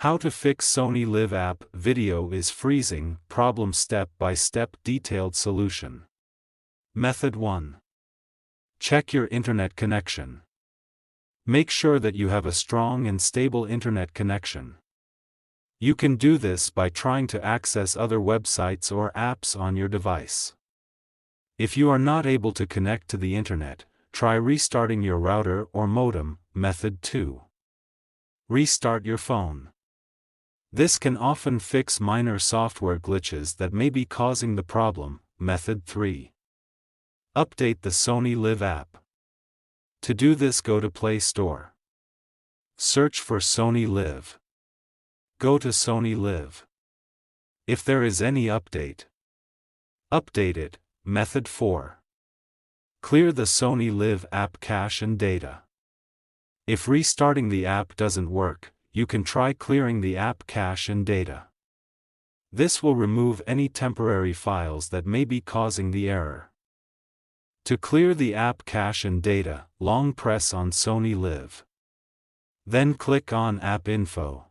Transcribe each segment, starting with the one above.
How to fix Sony LIV app video is freezing problem step-by-step detailed solution. Method 1. Check your internet connection. Make sure that you have a strong and stable internet connection. You can do this by trying to access other websites or apps on your device. If you are not able to connect to the internet, try restarting your router or modem. Method 2. Restart your phone. This can often fix minor software glitches that may be causing the problem. Method 3. Update the Sony LIV app. To do this, go to Play Store. Search for Sony LIV. Go to Sony LIV. If there is any update, update it. Method 4. Clear the Sony LIV app cache and data. If restarting the app doesn't work, you can try clearing the app cache and data. This will remove any temporary files that may be causing the error. To clear the app cache and data, long press on Sony LIV. Then click on App Info.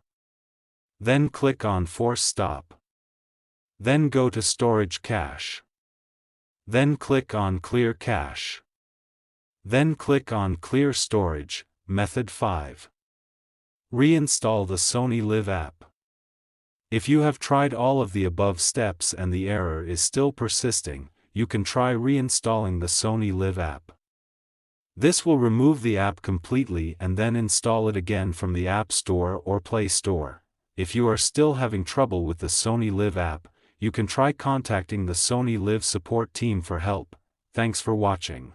Then click on Force Stop. Then go to Storage Cache. Then click on Clear Cache. Then click on Clear Storage. Method 5. Reinstall the Sony LIV app. If you have tried all of the above steps and the error is still persisting, you can try reinstalling the Sony LIV app. This will remove the app completely and then install it again from the App Store or Play Store. If you are still having trouble with the Sony LIV app, you can try contacting the Sony LIV support team for help. Thanks for watching.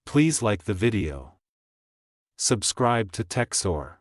Please like the video. Subscribe to TechSoar.